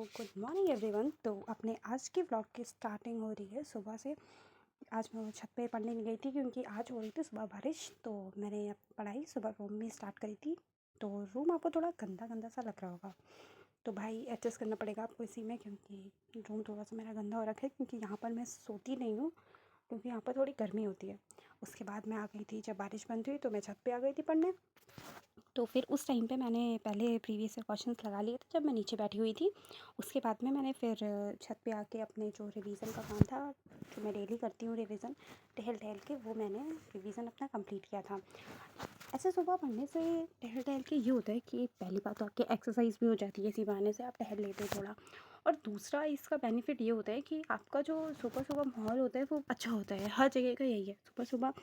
Good morning everyone. तो अपने आज के व्लॉग की स्टार्टिंग हो रही है सुबह से। आज मैं छत पे पढ़ने नहीं गई थी क्योंकि आज हो रही थी सुबह बारिश। तो मैंने पढ़ाई सुबह रूम में स्टार्ट करी थी। तो रूम आपको थोड़ा गंदा गंदा सा लग रहा होगा, तो भाई एडजस्ट करना पड़ेगा आपको इसी में, क्योंकि रूम थोड़ा सा मेरा गंदा हो रखा है क्योंकि यहाँ पर मैं सोती नहीं हूँ, क्योंकि यहाँ पर थोड़ी गर्मी होती है। उसके बाद मैं आ गई थी, जब बारिश बंद हुई तो मैं छत पे आ गई थी पढ़ने। तो फिर उस टाइम पे मैंने पहले प्रीवियस ईयर क्वेश्चंस लगा लिए थे जब मैं नीचे बैठी हुई थी। उसके बाद में मैंने फिर छत पे आके अपने जो रिवीजन का काम था, जो मैं डेली करती हूँ रिवीजन टहल टहल के, वो मैंने रिवीजन अपना कंप्लीट किया था। ऐसे सुबह पढ़ने से टहल टहल के ये होता है कि पहली बात तो आपकी एक्सरसाइज भी हो जाती है, इसी बहाने से आप टहल लेते हो थोड़ा। और दूसरा इसका बेनिफिट ये होता है कि आपका जो सुबह सुबह माहौल होता है वो अच्छा होता है। हर जगह का यही है, सुबह सुबह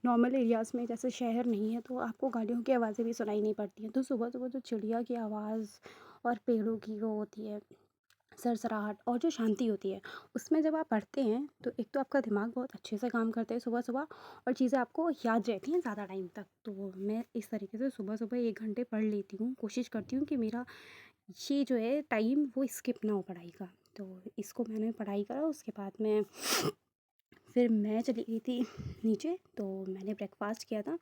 नॉर्मल एरियाज़ में जैसे शहर नहीं है तो आपको गाड़ियों की आवाज़ें भी सुनाई नहीं पड़ती हैं। तो सुबह सुबह जो चिड़िया की आवाज़ और पेड़ों की वो होती है सरसराहट और जो शांति होती है, उसमें जब आप पढ़ते हैं तो एक तो आपका दिमाग बहुत अच्छे से काम करता है सुबह सुबह, और चीज़ें आपको याद रहती हैं ज़्यादा टाइम तक। तो मैं इस तरीके से सुबह सुबह 1 घंटे पढ़ लेती हूँ, कोशिश करती हूँ कि मेरा ये जो है टाइम वो स्किप ना हो पढ़ाई का। तो इसको मैंने पढ़ाई करा, उसके बाद में फिर मैं चली गई थी नीचे, तो मैंने ब्रेकफास्ट किया था।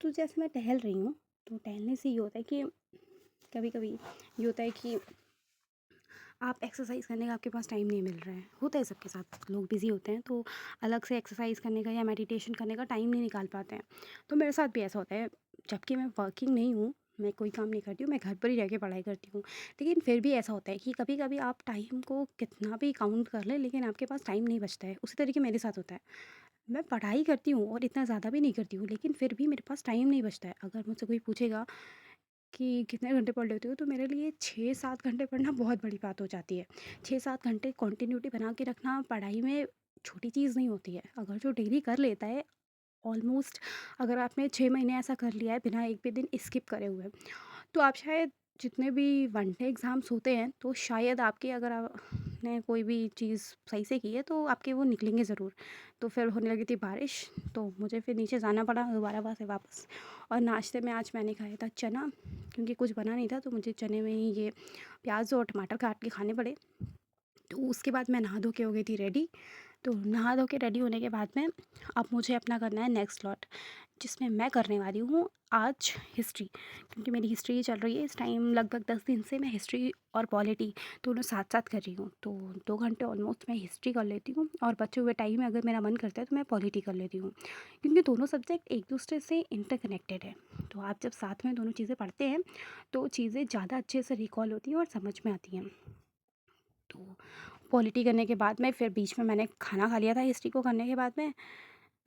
तो जैसे मैं टहल रही हूँ, तो टहलने से ये होता है कि कभी कभी ये होता है कि आप एक्सरसाइज करने का आपके पास टाइम नहीं मिल रहा है। होता है सबके साथ, लोग बिज़ी होते हैं तो अलग से एक्सरसाइज करने का या मेडिटेशन करने का टाइम नहीं निकाल पाते हैं। तो मेरे साथ भी ऐसा होता है, जबकि मैं वर्किंग नहीं हूँ, मैं कोई काम नहीं करती हूँ, मैं घर पर ही रह के पढ़ाई करती हूँ। लेकिन फिर भी ऐसा होता है कि कभी कभी आप टाइम को कितना भी काउंट कर लें लेकिन आपके पास टाइम नहीं बचता है। उसी तरीके मेरे साथ होता है, मैं पढ़ाई करती हूँ और इतना ज़्यादा भी नहीं करती हूँ, लेकिन फिर भी मेरे पास टाइम नहीं बचता है। अगर मुझसे कोई पूछेगा कि कितने घंटे पढ़ लेते हो, तो मेरे लिए 6-7 घंटे पढ़ना बहुत बड़ी बात हो जाती है। 6-7 घंटे कंटिन्यूटी बना के रखना पढ़ाई में छोटी चीज़ नहीं होती है। अगर जो डेली कर लेता है ऑलमोस्ट, अगर आपने 6 महीने ऐसा कर लिया है बिना एक भी दिन स्किप करे हुए, तो आप शायद जितने भी वन डे एग्ज़ाम्स होते हैं तो शायद आपके, अगर आपने कोई भी चीज़ सही से की है तो आपके वो निकलेंगे ज़रूर। तो फिर होने लगी थी बारिश, तो मुझे फिर नीचे जाना पड़ा दोबारा वहाँ से वापस। और नाश्ते में आज मैंने खाया था चना, क्योंकि कुछ बना नहीं था तो मुझे चने में ही ये प्याज और टमाटर काट के खाने पड़े। तो उसके बाद मैं नहा धो के हो गई थी रेडी। तो नहा धो के रेडी होने के बाद में अब मुझे अपना करना है नेक्स्ट स्लॉट, जिसमें मैं करने वाली हूँ आज हिस्ट्री। क्योंकि मेरी हिस्ट्री चल रही है इस टाइम, लगभग 10 दिन से मैं हिस्ट्री और पॉलिटी दोनों साथ साथ कर रही हूँ। तो 2 घंटे ऑलमोस्ट मैं हिस्ट्री कर लेती हूँ, और बचे हुए टाइम में अगर मेरा मन करता है तो मैं पॉलिटी कर लेती हूँ, क्योंकि दोनों सब्जेक्ट एक दूसरे से इंटरकनेक्टेड है। तो आप जब साथ में दोनों चीज़ें पढ़ते हैं तो चीज़ें ज़्यादा अच्छे से रिकॉल होती हैं और समझ में आती हैं। तो पॉलिटी करने के बाद में फिर बीच में मैंने खाना खा लिया था हिस्ट्री को करने के बाद में।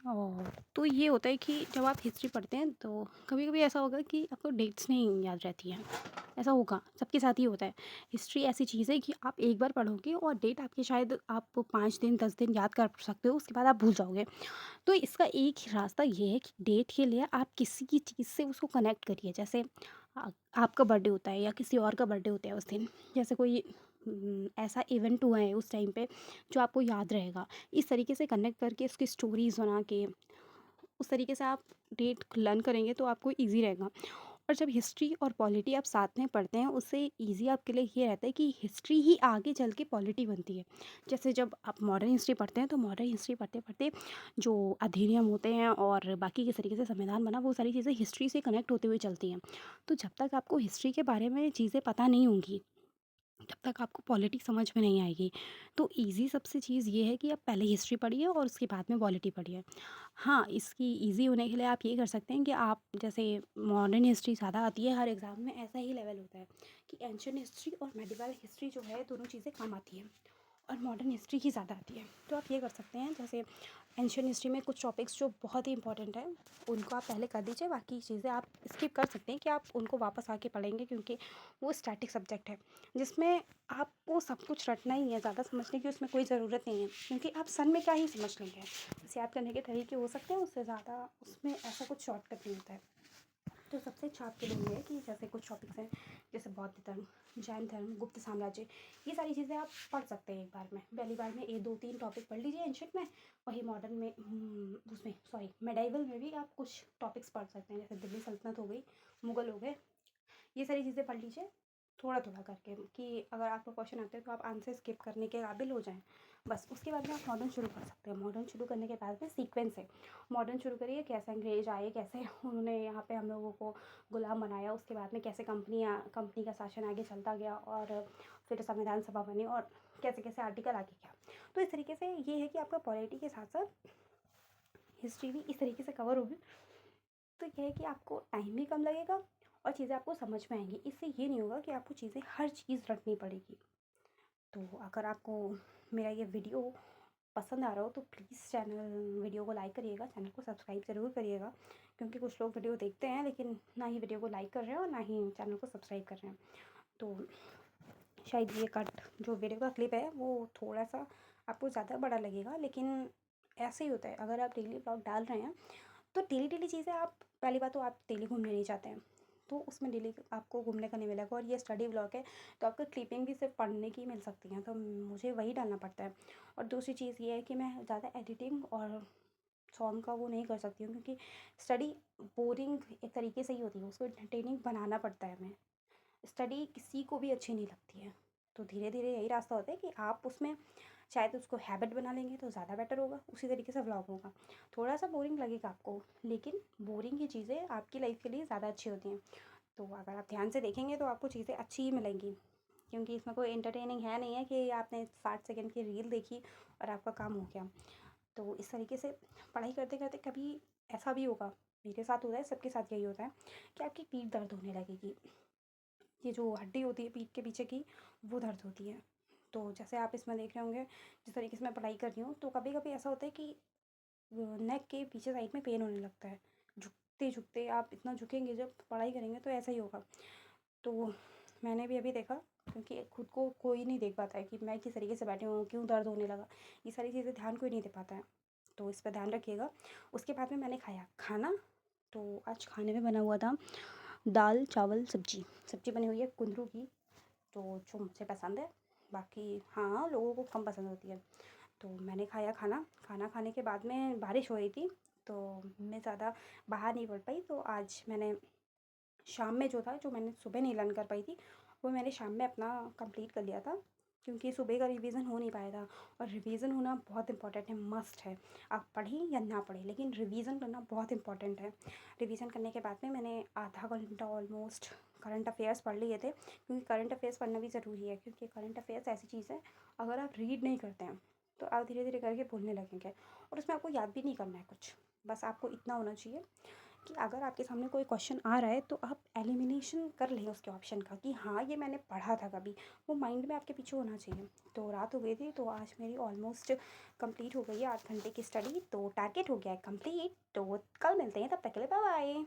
और तो ये होता है कि जब आप हिस्ट्री पढ़ते हैं तो कभी कभी ऐसा होगा कि आपको डेट्स नहीं याद रहती हैं। ऐसा होगा, सबके साथ ही होता है। हिस्ट्री ऐसी चीज़ है कि आप एक बार पढ़ोगे और डेट आपकी शायद आप 5 दिन 10 दिन याद कर सकते हो, उसके बाद आप भूल जाओगे। तो इसका एक ही रास्ता ये है कि डेट के लिए आप किसी की चीज़ से उसको कनेक्ट करिए। जैसे आपका बर्थडे होता है या किसी और का बर्थडे होता है उस दिन, जैसे कोई ऐसा इवेंट हुआ है उस टाइम पे जो आपको याद रहेगा, इस तरीके से कनेक्ट करके उसकी स्टोरीज़ बना के उस तरीके से आप डेट लर्न करेंगे तो आपको ईज़ी रहेगा। और जब हिस्ट्री और पॉलिटी आप साथ में पढ़ते हैं, उससे ईज़ी आपके लिए ये रहता है कि हिस्ट्री ही आगे चल के पॉलिटी बनती है। जैसे जब आप मॉडर्न हिस्ट्री पढ़ते हैं तो मॉडर्न हिस्ट्री पढ़ते पढ़ते जो अधिनियम होते हैं और बाकी किस तरीके से संविधान बना, वो सारी चीज़ें हिस्ट्री से कनेक्ट होते हुए चलती हैं। तो जब तक आपको हिस्ट्री के बारे में चीज़ें पता नहीं होंगी, तब तक आपको पॉलिटी समझ में नहीं आएगी। तो ईज़ी सबसे चीज़ ये है कि आप पहले हिस्ट्री पढ़िए और उसके बाद में पॉलिटी पढ़िए। हाँ, इसकी ईज़ी होने के लिए आप ये कर सकते हैं कि आप, जैसे मॉडर्न हिस्ट्री ज़्यादा आती है हर एग्ज़ाम में, ऐसा ही लेवल होता है कि एंशिएंट हिस्ट्री और मेडिवल हिस्ट्री जो है दोनों चीज़ें कम आती हैं और मॉडर्न हिस्ट्री ही ज़्यादा आती है। तो आप ये कर सकते हैं, जैसे एंशिएंट हिस्ट्री में कुछ टॉपिक्स जो बहुत ही इंपॉर्टेंट है उनको आप पहले कर दीजिए, बाकी चीज़ें आप स्किप कर सकते हैं कि आप उनको वापस आके पढ़ेंगे, क्योंकि वो स्टैटिक सब्जेक्ट है जिसमें आपको सब कुछ रटना ही है। ज़्यादा समझने की उसमें कोई ज़रूरत नहीं है, क्योंकि आप सन में क्या ही समझ लेंगे। बस याद करने के तरीके हो सकते हैं, उससे ज़्यादा उसमें ऐसा कुछ शॉर्टकट नहीं होता है। तो सबसे अच्छा आपके लिए ये है कि जैसे कुछ टॉपिक्स हैं, जैसे बौद्ध धर्म, जैन धर्म, गुप्त साम्राज्य, ये सारी चीज़ें आप पढ़ सकते हैं एक बार में। पहली बार में ये 2-3 टॉपिक पढ़ लीजिए एंशिएंट में। वही मॉडर्न में उसमें सॉरी मेडाइवल में भी आप कुछ टॉपिक्स पढ़ सकते हैं, जैसे दिल्ली सल्तनत हो गई, मुग़ल हो गए, ये सारी चीज़ें पढ़ लीजिए। थोड़ा थोड़ा करके, कि अगर आपको क्वेश्चन आते हैं तो आप आंसर स्किप करने के काबिल हो जाएं। बस उसके बाद में आप मॉडर्न शुरू कर सकते हैं। मॉडर्न शुरू करने के बाद में सीक्वेंस है। मॉडर्न शुरू करिए, कैसे अंग्रेज आए, कैसे उन्होंने यहाँ पे हम लोगों को गुलाम बनाया, उसके बाद में कैसे कंपनी का शासन आगे चलता गया, और फिर संविधान सभा बनी, और कैसे कैसे आर्टिकल आगे गया। तो इस तरीके से ये है कि आपका पॉलिटी के साथ साथ हिस्ट्री भी इस तरीके से कवर होगी। तो ये है कि आपको टाइम भी कम लगेगा और चीज़ें आपको समझ में आएंगी। इससे ये नहीं होगा कि आपको चीज़ें हर चीज़ रटनी पड़ेगी। तो अगर आपको मेरा ये वीडियो पसंद आ रहा हो तो प्लीज़ वीडियो को लाइक करिएगा, चैनल को सब्सक्राइब ज़रूर करिएगा, क्योंकि कुछ लोग वीडियो देखते हैं लेकिन ना ही वीडियो को लाइक कर रहे हैं और ना ही चैनल को सब्सक्राइब कर रहे हैं। तो शायद ये कट जो वीडियो का क्लिप है वो थोड़ा सा आपको ज़्यादा बड़ा लगेगा, लेकिन ऐसे ही होता है। अगर आप डेली ब्लॉग डाल रहे हैं तो डेली डेली चीज़ें आप, पहली बात तो आप डेली घूमने नहीं जाते हैं, तो उसमें डेली आपको घूमने का नहीं मिलेगा। और ये स्टडी ब्लॉग है तो आपको क्लिपिंग भी सिर्फ पढ़ने की मिल सकती हैं, तो मुझे वही डालना पड़ता है। और दूसरी चीज़ ये है कि मैं ज़्यादा एडिटिंग और सॉन्ग का वो नहीं कर सकती हूँ, क्योंकि स्टडी बोरिंग एक तरीके से ही होती है, उसको एंटरटेनिंग बनाना पड़ता है हमें। स्टडी किसी को भी अच्छी नहीं लगती है। तो धीरे धीरे यही रास्ता होता है कि आप उसमें शायद उसको हैबिट बना लेंगे तो ज़्यादा बेटर होगा। उसी तरीके से व्लॉग होगा, थोड़ा सा बोरिंग लगेगा आपको, लेकिन बोरिंग की चीज़ें आपकी लाइफ के लिए ज़्यादा अच्छी होती हैं। तो अगर आप ध्यान से देखेंगे तो आपको चीज़ें अच्छी ही मिलेंगी, क्योंकि इसमें कोई एंटरटेनिंग है नहीं है कि आपने 60 सेकंड की रील देखी और आपका काम हो गया। तो इस तरीके से पढ़ाई करते करते कभी ऐसा भी होगा, मेरे साथ होता है, सबके साथ यही होता है, कि आपकी पीठ दर्द होने लगेगी। ये जो हड्डी होती है पीठ के पीछे की, वो दर्द होती है। तो जैसे आप इसमें देख रहे होंगे, जिस तरीके से मैं पढ़ाई कर रही हूँ, तो कभी कभी ऐसा होता है कि नेक के पीछे साइड में पेन होने लगता है। झुकते झुकते आप इतना झुकेंगे जब पढ़ाई करेंगे तो ऐसा ही होगा। तो मैंने भी अभी देखा, क्योंकि खुद को कोई नहीं देख पाता है कि मैं किस तरीके से बैठी हूँ, क्यों दर्द होने लगा, ये सारी चीज़ें ध्यान कोई नहीं दे पाता है। तो इस पर ध्यान रखिएगा। उसके बाद में मैंने खाया खाना। तो आज खाने में बना हुआ था दाल चावल सब्जी। सब्जी बनी हुई है कुंदरू की, तो जो मुझे पसंद है, बाकी हाँ लोगों को कम पसंद होती है। तो मैंने खाया खाना। खाना खाने के बाद में बारिश हो रही थी, तो मैं ज़्यादा बाहर नहीं पड़ पाई। तो आज मैंने शाम में जो था, जो मैंने सुबह नहीं लर्न कर पाई थी, वो मैंने शाम में अपना कंप्लीट कर लिया था, क्योंकि सुबह का रिवीजन हो नहीं पाया था। और रिवीजन होना बहुत इंपॉर्टेंट है, मस्ट है। आप पढ़ें या ना पढ़ें, लेकिन रिवीजन करना बहुत इंपॉर्टेंट है। रिवीजन करने के बाद में मैंने आधा घंटा ऑलमोस्ट करंट अफेयर्स पढ़ लिए थे, क्योंकि करंट अफेयर्स पढ़ना भी ज़रूरी है। क्योंकि करंट अफेयर्स ऐसी चीज़ है, अगर आप रीड नहीं करते हैं तो आप धीरे धीरे करके भूलने लगेंगे, और उसमें आपको याद भी नहीं करना है कुछ। बस आपको इतना होना चाहिए कि अगर आपके सामने कोई क्वेश्चन आ रहा है तो आप एलिमिनेशन कर लें उसके ऑप्शन का, कि हाँ ये मैंने पढ़ा था कभी, वो माइंड में आपके पीछे होना चाहिए। तो रात हो गई थी, तो आज मेरी ऑलमोस्ट कंप्लीट हो गई है 8 घंटे की स्टडी, तो टारगेट हो गया है कंप्लीट। तो कल मिलते हैं, तब तक के लिए बाय बाय।